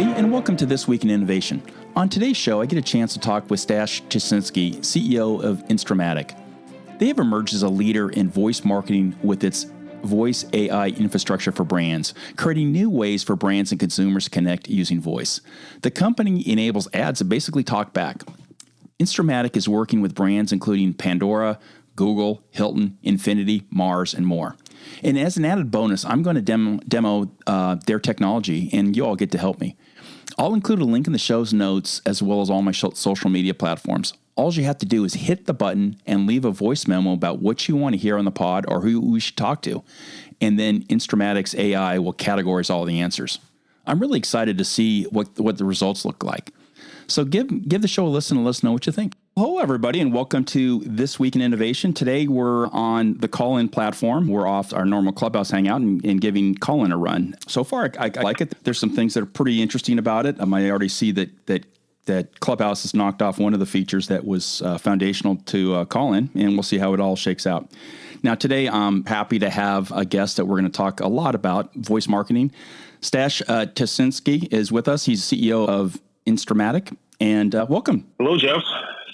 everybody, and welcome to This Week in Innovation. On today's show, I get a chance to talk with Stas Tushinsky, CEO of Instreamatic. They have emerged as a leader in voice marketing with its voice AI infrastructure for brands, creating new ways for brands and consumers to connect using voice. The company enables ads to basically talk back. Instreamatic is working with brands including Pandora, Google, Hilton, Infinity, Mars, and more. And as an added bonus, I'm going to demo their technology, and you all get to help me. I'll include a link in the show's notes as well as all my social media platforms. All you have to do is hit the button and leave a voice memo about what you want to hear on the pod or who we should talk to. And then Instreamatic's AI will categorize all the answers. I'm really excited to see what the results look like. So give the show a listen and let us know what you think. Hello, everybody, and welcome to This Week in Innovation. Today, we're on the call-in platform. We're off our normal Clubhouse hangout and giving call-in a run. So far, I like it. There's some things that are pretty interesting about it. I already see that Clubhouse has knocked off one of the features that was foundational to call-in, and we'll see how it all shakes out. Now, today, I'm happy to have a guest that we're going to talk a lot about, voice marketing. Stas Tushinsky is with us. He's CEO of Instreamatic, and welcome. Hello, Jeff.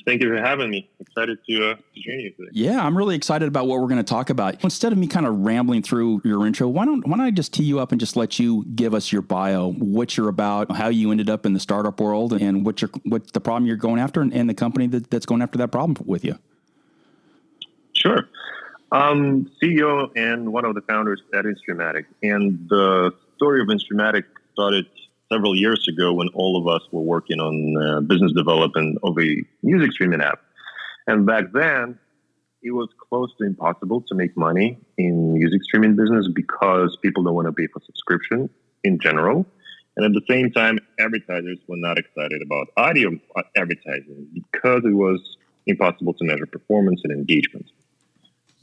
Thank you for having me. Excited to join you today. Yeah, I'm really excited about what we're going to talk about. Instead of me kind of rambling through your intro, why don't I just tee you up and just let you give us your bio, what you're about, how you ended up in the startup world, and what the problem you're going after, and the company that's going after that problem with you. Sure. CEO and one of the founders at Instreamatic. And the story of Instreamatic started several years ago when all of us were working on business development of a music streaming app. And back then, it was close to impossible to make money in music streaming business because people don't want to pay for subscription in general. And at the same time, advertisers were not excited about audio advertising because it was impossible to measure performance and engagement.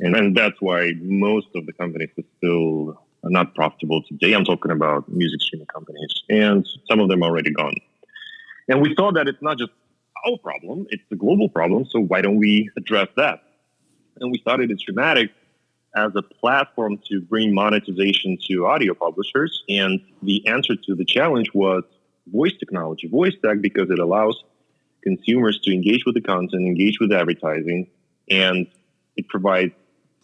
And that's why most of the companies are still not profitable today. I'm talking about music streaming companies, and some of them are already gone. And we thought that it's not just our problem, it's a global problem, so why don't we address that? And we started Instreamatic as a platform to bring monetization to audio publishers, and the answer to the challenge was voice technology, voice tech, because it allows consumers to engage with the content, engage with advertising, and it provides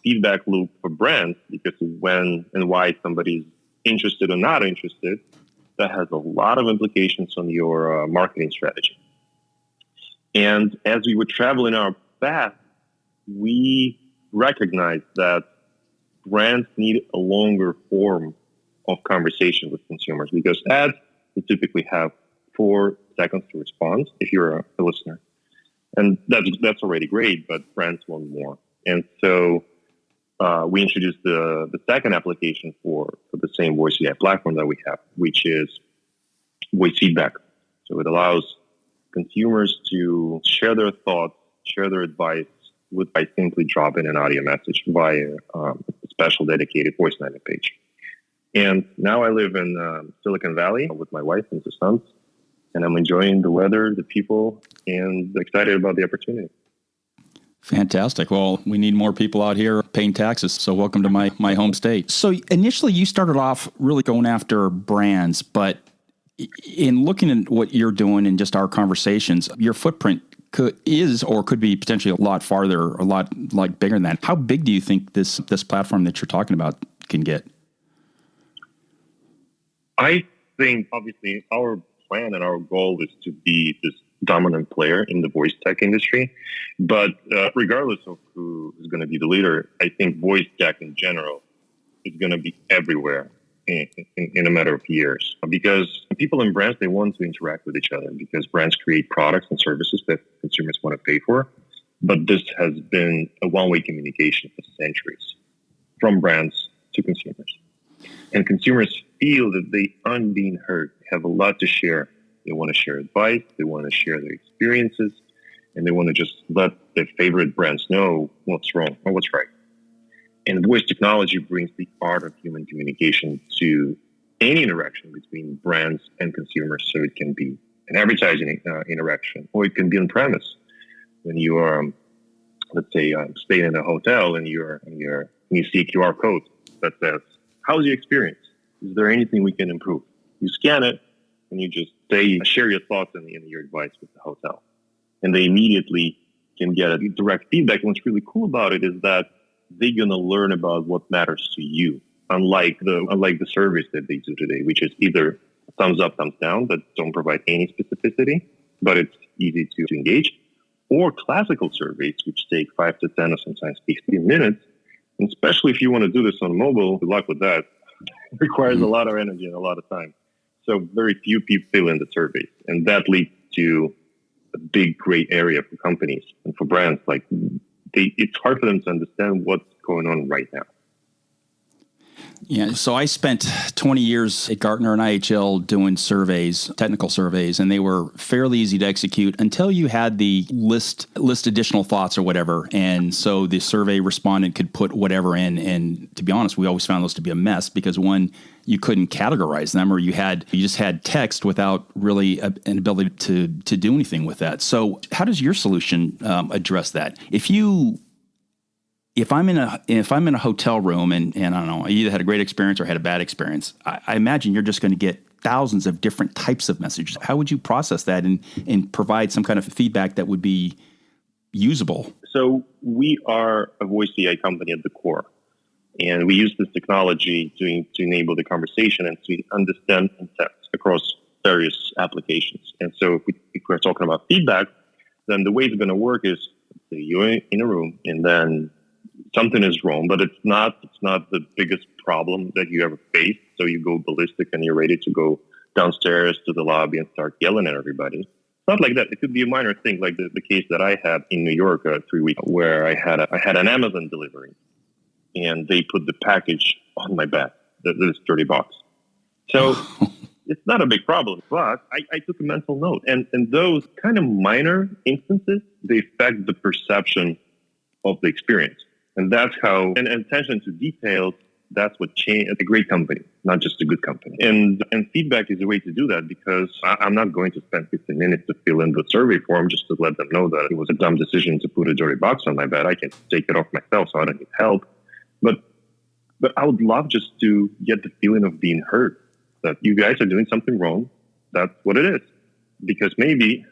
feedback loop for brands, because when and why somebody's interested or not interested, that has a lot of implications on your marketing strategy. And as we were traveling our path, we recognized that brands need a longer form of conversation with consumers, because ads will typically have 4 seconds to respond if you're a listener. And that's already great, but brands want more. And so we introduced the second application for the same voice AI platform that we have, which is voice feedback. So it allows consumers to share their thoughts, share their advice by simply dropping an audio message via a special dedicated voice landing page. And now I live in Silicon Valley with my wife and 2 sons, and I'm enjoying the weather, the people, and excited about the opportunity. Fantastic. Well, we need more people out here paying taxes, so welcome to my home state. So initially you started off really going after brands, but in looking at what you're doing and just our conversations, your footprint could be potentially a lot farther, a lot bigger than that. How big do you think this platform that you're talking about can get? I think obviously our plan and our goal is to be this dominant player in the voice tech industry. But regardless of who is going to be the leader, I think voice tech in general is going to be everywhere in a matter of years. Because people in brands, they want to interact with each other, because brands create products and services that consumers want to pay for. But this has been a one-way communication for centuries, from brands to consumers. And consumers feel that they aren't being heard, have a lot to share. They want to share advice, they want to share their experiences, and they want to just let their favorite brands know what's wrong or what's right. And voice technology brings the art of human communication to any interaction between brands and consumers. So it can be an advertising interaction, or it can be on premise. When you are, let's say, staying in a hotel and you see a QR code that says, "How's your experience? Is there anything we can improve?" You scan it, and you just share your thoughts and your advice with the hotel. And they immediately can get a direct feedback. And what's really cool about it is that they're going to learn about what matters to you, unlike the surveys that they do today, which is either thumbs up, thumbs down, that don't provide any specificity, but it's easy to engage, or classical surveys, which take 5 to 10 or sometimes 15 minutes. And especially if you want to do this on mobile, good luck with that. It requires a lot of energy and a lot of time. So very few people fill in the surveys. And that leads to a big gray area for companies and for brands. Like it's hard for them to understand what's going on right now. Yeah, so I spent 20 years at Gartner and IHL doing surveys, technical surveys, and they were fairly easy to execute until you had the list additional thoughts or whatever. And so the survey respondent could put whatever in. And to be honest, we always found those to be a mess because one, you couldn't categorize them, or you just had text without really an ability to do anything with that. So how does your solution address that? If I'm in a hotel room and I don't know, I either had a great experience or had a bad experience, I imagine you're just going to get thousands of different types of messages. How would you process that and provide some kind of feedback that would be usable? So we are a voice AI company at the core, and we use this technology to enable the conversation and to understand intent across various applications. And so if we're talking about feedback, then the way it's going to work is, let's say you're in a room and then something is wrong, but it's not the biggest problem that you ever faced. So you go ballistic and you're ready to go downstairs to the lobby and start yelling at everybody. It's not like that. It could be a minor thing, like the case that I had in New York 3 weeks, where I had an Amazon delivery, and they put the package on my bed. This $30. So it's not a big problem, but I took a mental note, and those kind of minor instances, they affect the perception of the experience. And that's how, and attention to details, that's what changed a great company, not just a good company. And feedback is a way to do that, because I'm not going to spend 15 minutes to fill in the survey form just to let them know that it was a dumb decision to put a dirty box on my bed. I can take it off myself, so I don't need help. But I would love just to get the feeling of being heard, that you guys are doing something wrong. That's what it is. Because maybe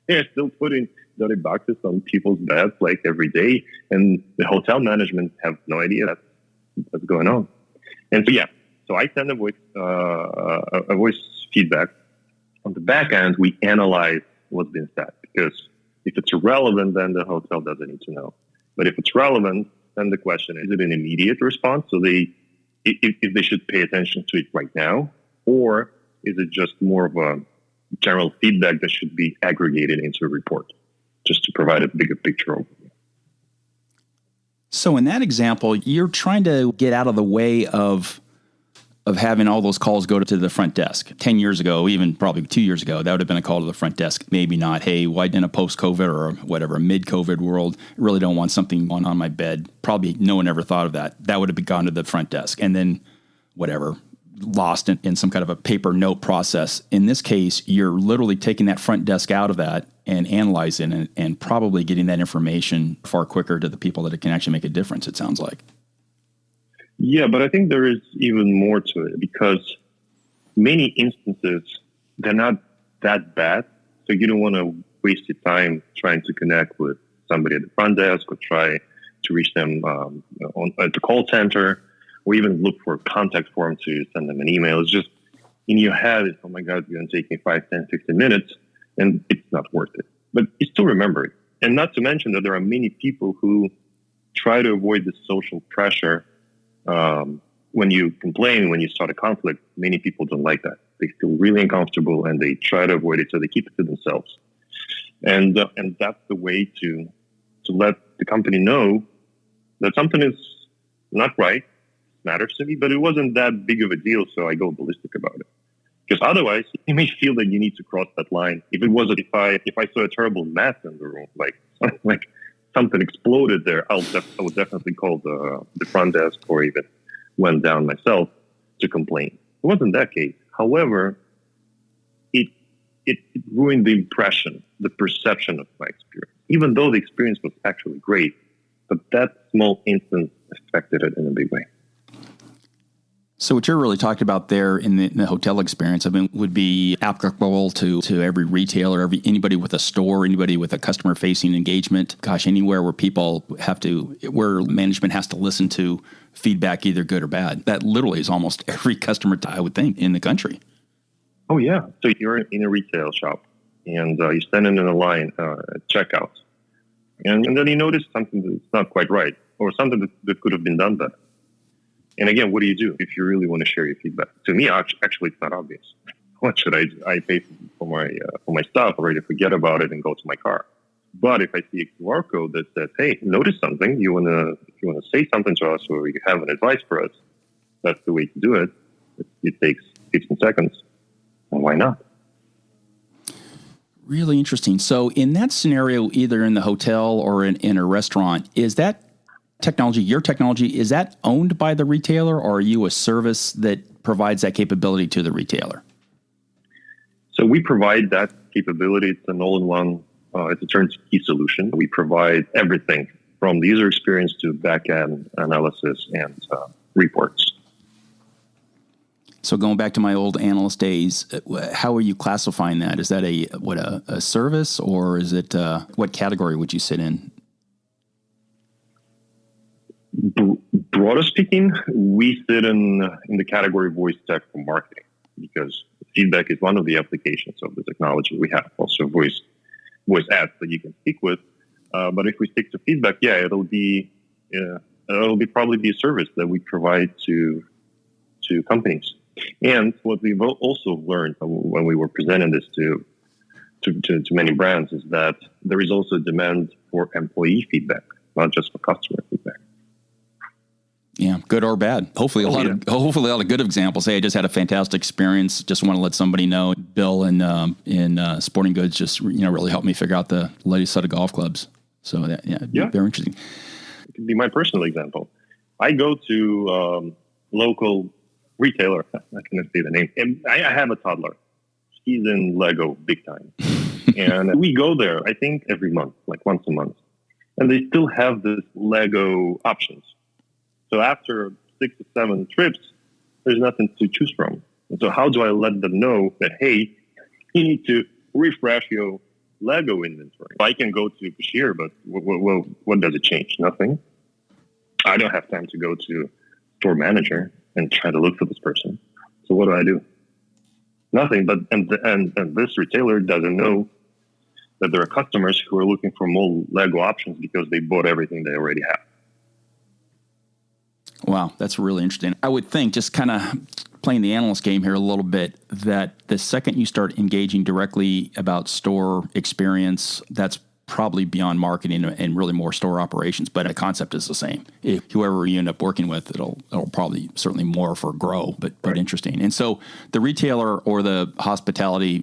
they're still putting dirty boxes on people's beds like every day, and the hotel management have no idea that's going on. And so I send a voice feedback. On the back end, we analyze what's been said, because if it's irrelevant, then the hotel doesn't need to know. But if it's relevant, then the question is it an immediate response? So if they should pay attention to it right now, or is it just more of a general feedback that should be aggregated into a report, just to provide a bigger picture overview? So in that example, you're trying to get out of the way of having all those calls go to the front desk. 10 years ago, even probably 2 years ago, that would have been a call to the front desk. Maybe not, hey, why in a post-COVID or whatever, mid-COVID world, really don't want something on my bed. Probably no one ever thought of that. That would have gone to the front desk. And then whatever, lost in some kind of a paper note process. In this case, you're literally taking that front desk out of that and analyzing it and probably getting that information far quicker to the people that it can actually make a difference, it sounds like. Yeah, but I think there is even more to it, because many instances, they're not that bad. So you don't want to waste your time trying to connect with somebody at the front desk or try to reach them at the call center, or even look for a contact form to send them an email. It's just in your head, oh my God, it's going to take me 5, 10, 15 minutes, and it's not worth it. But you still remember it. And not to mention that there are many people who try to avoid the social pressure. When you complain, when you start a conflict, many people don't like that. They feel really uncomfortable and they try to avoid it, so they keep it to themselves. And that's the way to let the company know that something is not right, matters to me, but it wasn't that big of a deal, so I go ballistic about it. Because otherwise, you may feel that you need to cross that line. If I saw a terrible mess in the room, like something exploded there, I would definitely call the front desk, or even went down myself to complain. It wasn't that case. However, it ruined the impression, the perception of my experience, even though the experience was actually great. But that small instance affected it in a big way. So what you're really talking about there in the hotel experience, I mean, would be applicable to every retailer, anybody with a store, anybody with a customer-facing engagement. Gosh, anywhere where where management has to listen to feedback, either good or bad. That literally is almost every customer, I would think, in the country. Oh, yeah. So you're in a retail shop and you're standing in a line at checkout. And then you notice something that's not quite right or something that could have been done better. And again, what do you do if you really want to share your feedback? To me, actually, it's not obvious. What should I do? I pay for my stuff, already forget about it and go to my car. But if I see a QR code that says, "Hey, notice something. If you want to say something to us, or you have an advice for us," that's the way to do it. It takes 15 seconds. Well, why not? Really interesting. So in that scenario, either in the hotel or in a restaurant, is that your technology, is that owned by the retailer, or are you a service that provides that capability to the retailer? So we provide that capability. It's an all-in-one, it's a TurnKey solution. We provide everything from the user experience to back-end analysis and reports. So going back to my old analyst days, how are you classifying that? Is that a service, or is it, what category would you sit in? Broader speaking, we sit in the category of voice tech for marketing, because feedback is one of the applications of the technology. We have also voice ads that you can speak with. But if we stick to feedback, it'll probably be a service that we provide to companies. And what we've also learned when we were presenting this to many brands is that there is also a demand for employee feedback, not just for customer feedback. Yeah, good or bad. Hopefully a lot of good examples. Hey, I just had a fantastic experience. Just want to let somebody know. Bill in Sporting Goods just really helped me figure out the latest set of golf clubs. So very interesting. It could be my personal example. I go to local retailer. I cannot say the name. And I have a toddler. He's in Lego big time, and we go there. I think every month, like once a month, and they still have this Lego options. So after 6 to 7 trips, there's nothing to choose from. And so how do I let them know that, hey, you need to refresh your Lego inventory? I can go to a cashier, but what does it change? Nothing. I don't have time to go to store manager and try to look for this person. So what do? Nothing. But and this retailer doesn't know that there are customers who are looking for more Lego options because they bought everything they already have. Wow, that's really interesting. I would think, just kind of playing the analyst game here a little bit, that the second you start engaging directly about store experience, that's probably beyond marketing and really more store operations, but the concept is the same. If whoever you end up working with, it'll probably certainly more for grow, but interesting. And so the retailer or the hospitality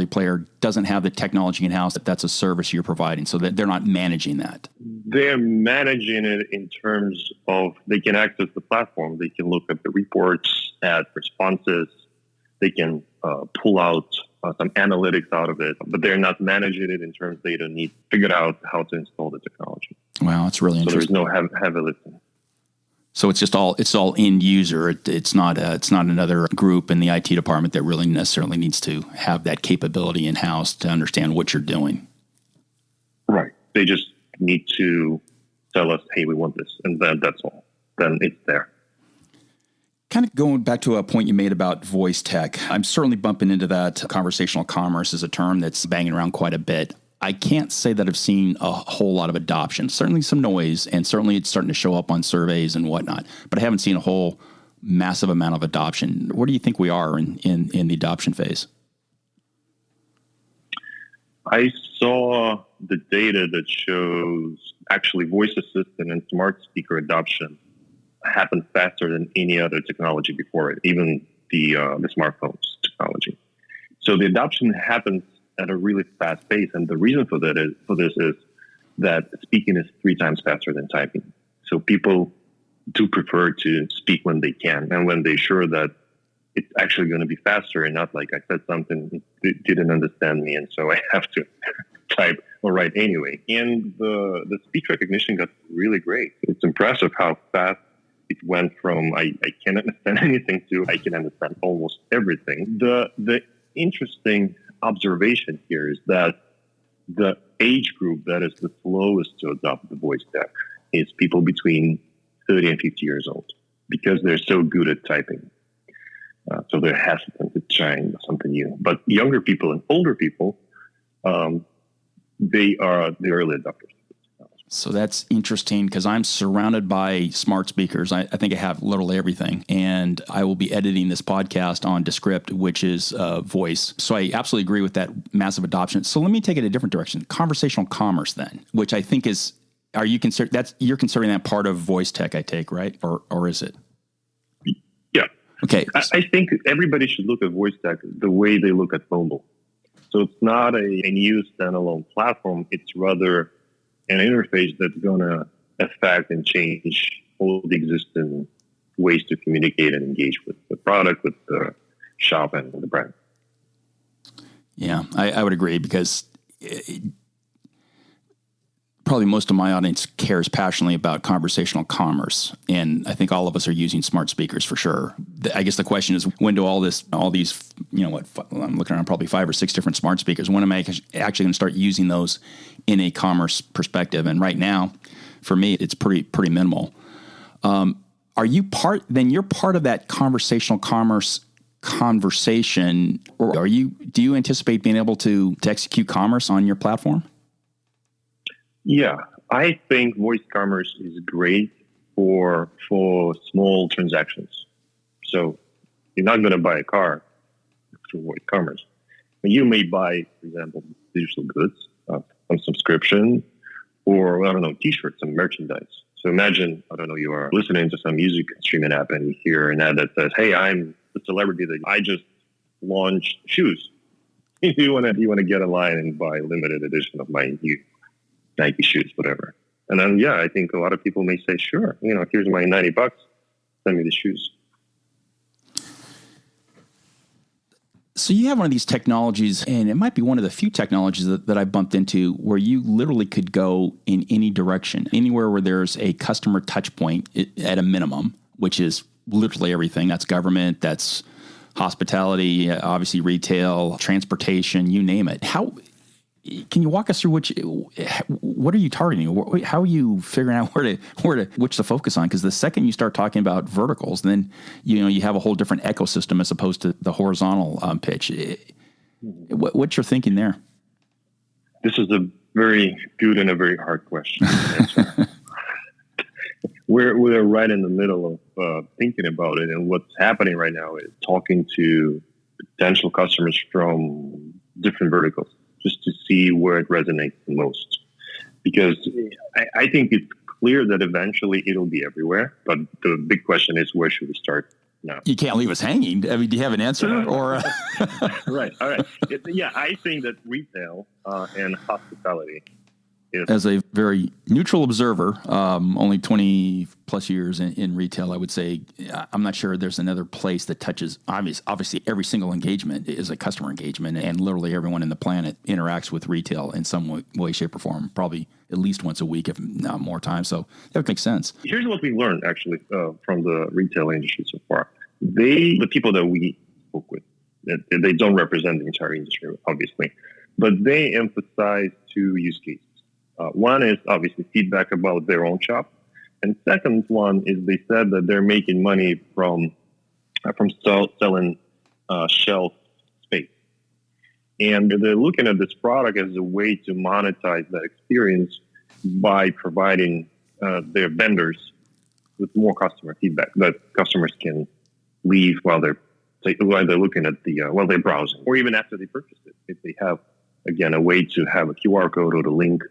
player doesn't have the technology in-house. That's a service you're providing, so that they're not managing that. They're managing it in terms of they can access the platform. They can look at the reports, add responses. They can pull out some analytics out of it, but they're not managing it in terms they don't need to figure out how to install the technology. Wow, that's really interesting. So there's no heavy lifting. So it's all end user. It's not another group in the IT department that really necessarily needs to have that capability in house to understand what you're doing. Right. They just need to tell us, hey, we want this, and then that's all. Then it's there. Kind of going back to a point you made about voice tech, I'm certainly bumping into that. Conversational commerce is a term that's banging around quite a bit. I can't say that I've seen a whole lot of adoption. Certainly some noise, and certainly it's starting to show up on surveys and whatnot, but I haven't seen a whole massive amount of adoption. Where do you think we are in the adoption phase? I saw the data that shows actually voice assistant and smart speaker adoption happened faster than any other technology before it, even the smartphones technology. So the adoption happens at a really fast pace, and the reason for this is that speaking is 3 times faster than typing. So people do prefer to speak when they can, and when they're sure that it's actually going to be faster, and not like I said something, it didn't understand me, and so I have to type or write anyway. And the speech recognition got really great. It's impressive how fast it went from I can't understand anything to I can understand almost everything. The interesting observation here is that the age group that is the slowest to adopt the voice tech is people between 30 and 50 years old, because they're so good at typing. So they're hesitant to trying something new. But younger people and older people, they are the early adopters. So that's interesting, because I'm surrounded by smart speakers. I think I have literally everything. And I will be editing this podcast on Descript, which is voice. So I absolutely agree with that massive adoption. So let me take it a different direction. Conversational commerce then, which I think is, you're considering that part of voice tech, I take, right? Or is it? Yeah. Okay. I think everybody should look at voice tech the way they look at mobile. So it's not a new standalone platform. It's rather an interface that's going to affect and change all the existing ways to communicate and engage with the product, with the shop, and the brand. Yeah, I would agree, because probably most of my audience cares passionately about conversational commerce, and I think all of us are using smart speakers for sure. I guess the question is, when do all these, I'm looking around probably 5 or 6 different smart speakers. When am I actually going to start using those in a commerce perspective? And right now, for me, it's pretty minimal. Are you you're part of that conversational commerce conversation, or do you anticipate being able to execute commerce on your platform? Yeah, I think voice commerce is great for small transactions. So you're not going to buy a car through voice commerce, but you may buy, for example, digital goods on subscription, or T-shirts and merchandise. So imagine, you are listening to some music streaming app and you hear an ad that says, "Hey, I'm the celebrity that I just launched shoes. If you want to get a line and buy a limited edition of my new Nike shoes, whatever." And then, I think a lot of people may say, "Sure, here's my $90. Send me the shoes." So you have one of these technologies, and it might be one of the few technologies that I bumped into where you literally could go in any direction, anywhere where there's a customer touch point at a minimum, which is literally everything. That's government, that's hospitality, obviously retail, transportation, you name it. Can you walk us through what are you targeting? How are you figuring out which to focus on? Because the second you start talking about verticals, then you have a whole different ecosystem as opposed to the horizontal pitch. What's your thinking there? This is a very good and a very hard question to answer. We're right in the middle of thinking about it, and what's happening right now is talking to potential customers from different verticals, just to see where it resonates the most. Because I think it's clear that eventually it'll be everywhere, but the big question is, where should we start now? You can't leave us hanging. I mean, do you have an answer? Or Right. All right. I think that retail and hospitality is... As a very neutral observer, only 20 plus years in retail, I would say I'm not sure there's another place that touches, obviously every single engagement is a customer engagement, and literally everyone in the planet interacts with retail in some way, shape, or form, probably at least once a week, if not more times. So that makes sense. Here's what we learned, actually, from the retail industry so far. The people that we spoke with, they don't represent the entire industry, obviously, but they emphasize 2 use cases. One is obviously feedback about their own shop, and second one is they said that they're making money from selling shelf space, and they're looking at this product as a way to monetize that experience by providing their vendors with more customer feedback that customers can leave while they're looking at while they're browsing, or even after they purchase it, if they have, again, a way to have a QR code or the link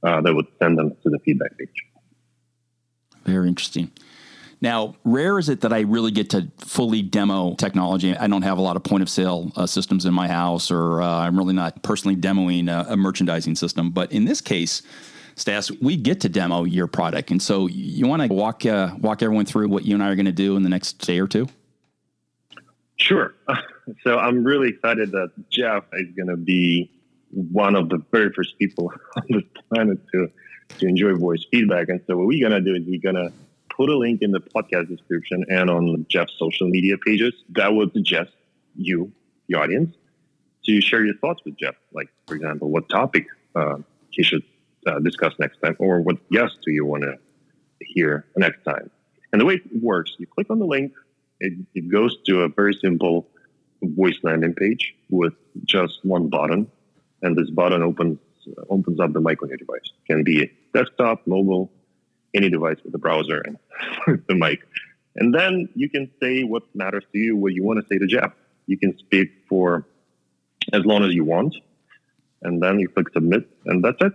that would send them to the feedback page. Very interesting. Now, rare is it that I really get to fully demo technology. I don't have a lot of point of sale systems in my house, or I'm really not personally demoing a merchandising system. But in this case, Stas, we get to demo your product. And so you want to walk everyone through what you and I are going to do in the next day or two? Sure. So I'm really excited that Jeff is going to be one of the very first people on this planet to enjoy voice feedback. And so what we're going to do is we're going to put a link in the podcast description and on Jeff's social media pages that would suggest you, the audience, to share your thoughts with Jeff. Like, for example, what topic he should discuss next time, or what guest do you want to hear next time. And the way it works, you click on the link, it goes to a very simple voice landing page with just one button, and this button opens up the mic on your device. It can be desktop, mobile, any device with a browser and the mic. And then you can say what matters to you, what you want to say to Jeff. You can speak for as long as you want, and then you click submit, and that's it.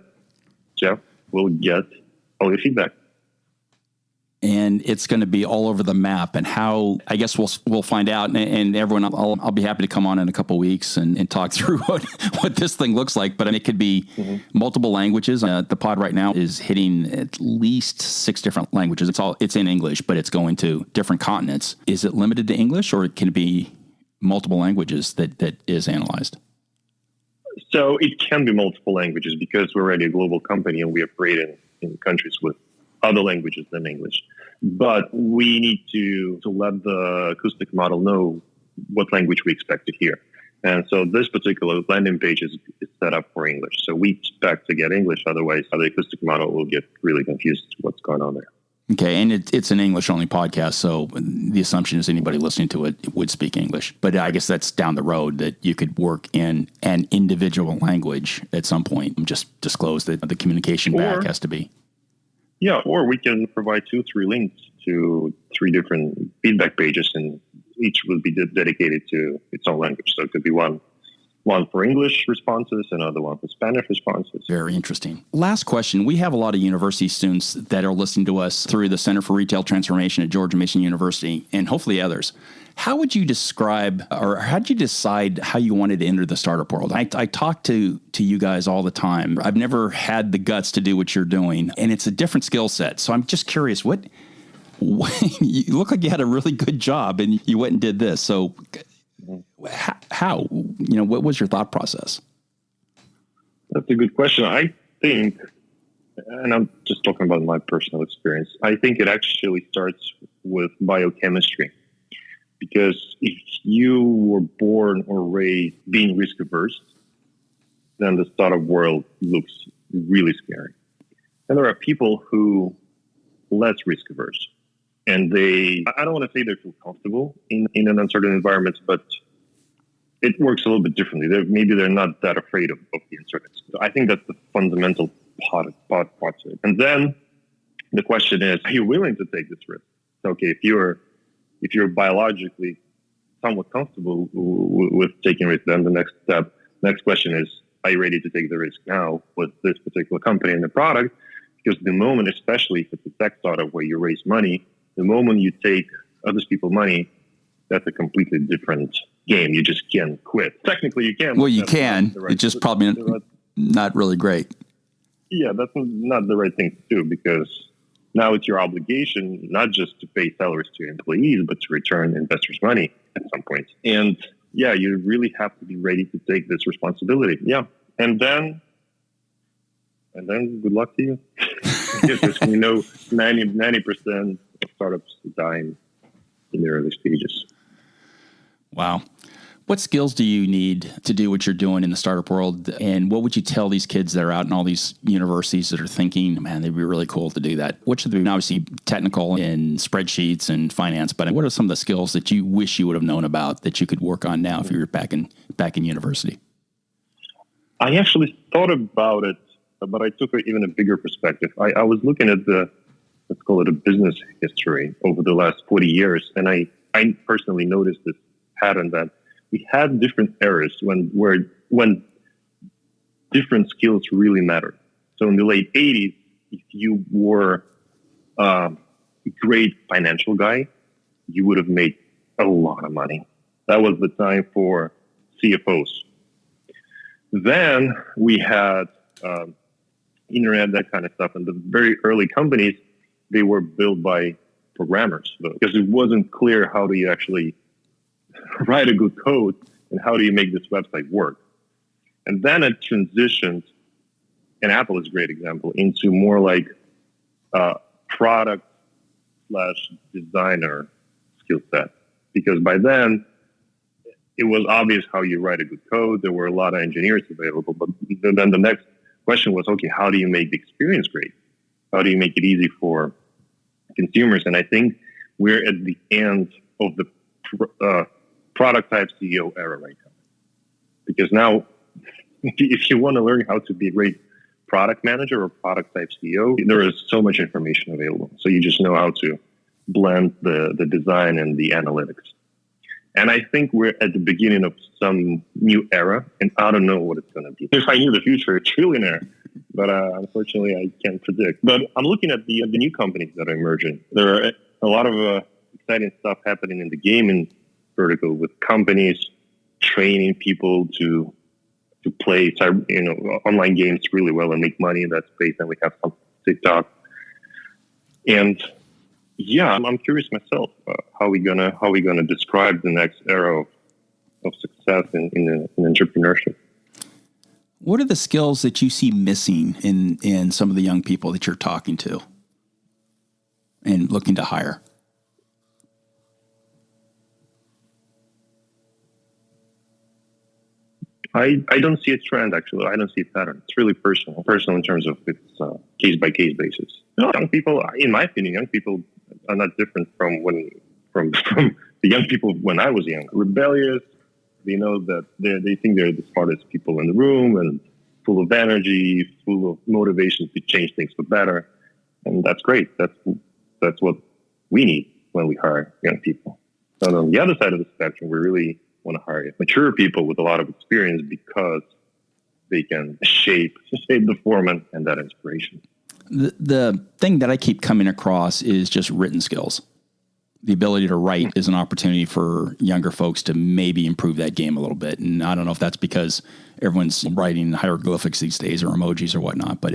Jeff will get all your feedback. And it's going to be all over the map. And how, I guess we'll find out. And everyone, I'll be happy to come on in a couple of weeks and talk through what this thing looks like. But it could be multiple languages. The pod right now is hitting at least 6 different languages. It's in English, but it's going to different continents. Is it limited to English, or can it be multiple languages that is analyzed? So it can be multiple languages because we're already a global company and we operate in countries with other languages than English. But we need to let the acoustic model know what language we expect to hear. And so this particular landing page is set up for English. So we expect to get English, otherwise the acoustic model will get really confused what's going on there. Okay, and it's an English-only podcast, so the assumption is anybody listening to it would speak English. But I guess that's down the road, that you could work in an individual language at some point and just disclose that the communication back has to be. Yeah, or we can provide 2-3 links to 3 different feedback pages, and each will be dedicated to its own language. So it could be one for English responses, another one for Spanish responses. Very interesting. Last question. We have a lot of university students that are listening to us through the Center for Retail Transformation at George Mason University, and hopefully others. How would you describe, or how did you decide how you wanted to enter the startup world? I talk to you guys all the time. I've never had the guts to do what you're doing, and it's a different skill set. So I'm just curious, what you look like you had a really good job and you went and did this. So how, what was your thought process? That's a good question. I think, and I'm just talking about my personal experience, I think it actually starts with biochemistry. Because if you were born or raised being risk averse, then the startup world looks really scary. And there are people who less risk averse. And I don't want to say they feel comfortable in an uncertain environment, but it works a little bit differently. Maybe they're not that afraid of the uncertainty. So I think that's the fundamental part of it. And then the question is, are you willing to take this risk? So, okay, if you're biologically somewhat comfortable with taking risk, then the next question is, are you ready to take the risk now with this particular company and the product? Because the moment, especially if it's a tech startup where you raise money, the moment you take other people's money, that's a completely different game. You just can't quit. Technically, you can. Well, you can. It's just probably not really great. Yeah, that's not the right thing to do, because now it's your obligation not just to pay salaries to your employees, but to return investors' money at some point. And yeah, you really have to be ready to take this responsibility. Yeah. And then good luck to you. Because we know 90% of startups die in the early stages. Wow. What skills do you need to do what you're doing in the startup world? And what would you tell these kids that are out in all these universities that are thinking, man, they'd be really cool to do that? What should they be? Obviously technical in spreadsheets and finance, but what are some of the skills that you wish you would have known about that you could work on now if you were back in university? I actually thought about it, but I took even a bigger perspective. I was looking at let's call it a business history over the last 40 years. And I personally noticed this pattern that we had different eras when different skills really mattered. So in the late 80s, if you were a great financial guy, you would have made a lot of money. That was the time for CFOs. Then we had internet, that kind of stuff. And the very early companies, they were built by programmers, because it wasn't clear how do you actually write a good code and how do you make this website work. And then it transitioned, and Apple is a great example, into more like product designer skill set. Because by then, it was obvious how you write a good code. There were a lot of engineers available. But then the next question was, okay, how do you make the experience great? How do you make it easy for consumers? And I think we're at the end of the product type CEO era right now. Because now, if you want to learn how to be a great product manager or product type CEO, there is so much information available. So you just know how to blend the design and the analytics. And I think we're at the beginning of some new era, and I don't know what it's going to be. If I knew the future, a trillionaire, but unfortunately I can't predict. But I'm looking at the new companies that are emerging. There are a lot of exciting stuff happening in the gaming vertical with companies training people to play online games really well and make money in that space. And we have some TikTok. And yeah, I'm curious myself. How we gonna describe the next era of success in entrepreneurship? What are the skills that you see missing in some of the young people that you're talking to and looking to hire? I don't see a trend, actually. I don't see a pattern. It's really personal in terms of its case-by-case basis. Young people, in my opinion, young people are not different from the young people when I was young. Rebellious, they know that they think they're the smartest people in the room and full of energy, full of motivation to change things for better. And that's great. That's what we need when we hire young people. And on the other side of the spectrum, we really want to hire mature people with a lot of experience because they can shape the format and that inspiration. The thing that I keep coming across is just written skills. The ability to write is an opportunity for younger folks to maybe improve that game a little bit. And I don't know if that's because everyone's writing hieroglyphics these days or emojis or whatnot, but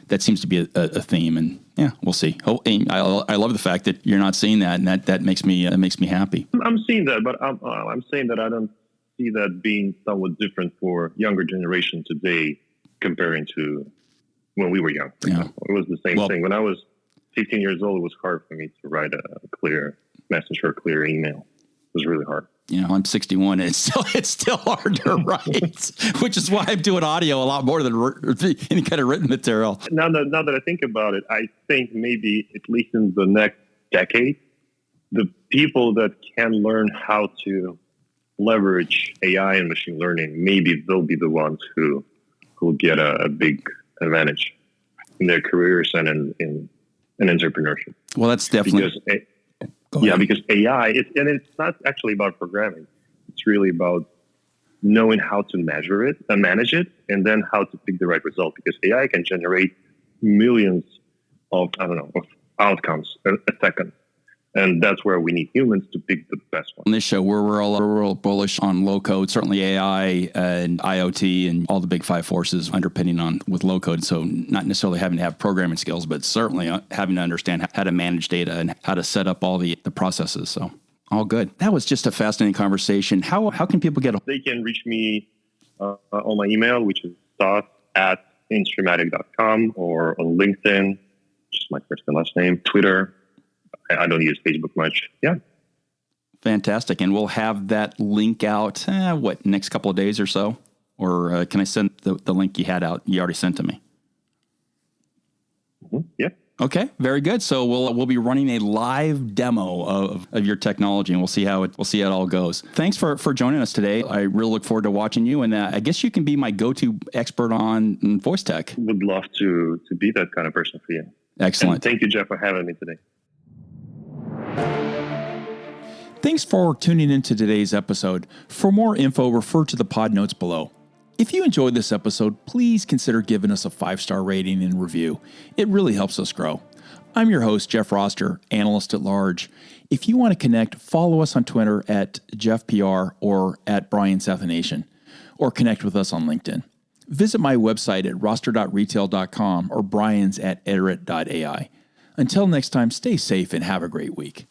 that seems to be a theme. And yeah, we'll see. I love the fact that you're not seeing that, and that makes me happy. I'm seeing that, but I'm saying that I don't see that being somewhat different for younger generation today comparing to when we were young. Yeah. It was the same thing. When I was 15 years old, it was hard for me to write a clear message or a clear email. It was really hard. I'm 61 and it's still hard to write, which is why I'm doing audio a lot more than any kind of written material. Now that I think about it, I think maybe at least in the next decade, the people that can learn how to leverage AI and machine learning, maybe they'll be the ones who will get a big advantage in their careers and in entrepreneurship. Well, that's definitely... Because AI, it's not actually about programming. It's really about knowing how to measure it and manage it, and then how to pick the right result. Because AI can generate millions of outcomes a second. And that's where we need humans to pick the best one. On this show, we're all bullish on low code, certainly AI and IoT and all the big five forces underpinning on with low code. So not necessarily having to have programming skills, but certainly having to understand how to manage data and how to set up all the processes. So all good. That was just a fascinating conversation. How can people get? They can reach me on my email, which is stas@instreamatic.com, or on LinkedIn, just my first and last name, Twitter. I don't use Facebook much. Yeah. Fantastic. And we'll have that link out, next couple of days or so? Or can I send the link you already sent to me? Mm-hmm. Yeah. Okay, very good. So we'll be running a live demo of your technology, and we'll see how it all goes. Thanks for joining us today. I really look forward to watching you, and I guess you can be my go-to expert on voice tech. Would love to be that kind of person for you. Excellent. And thank you, Jeff, for having me today. Thanks for tuning into today's episode. For more info, refer to the pod notes below. If you enjoyed this episode, please consider giving us a 5-star rating and review. It really helps us grow. I'm your host, Jeff Roster, analyst at large. If you want to connect, follow us on Twitter at JeffPR or at Brian Sathianathan, or connect with us on LinkedIn. Visit my website at roster.retail.com or Brian's at iterate.ai. Until next time, stay safe and have a great week.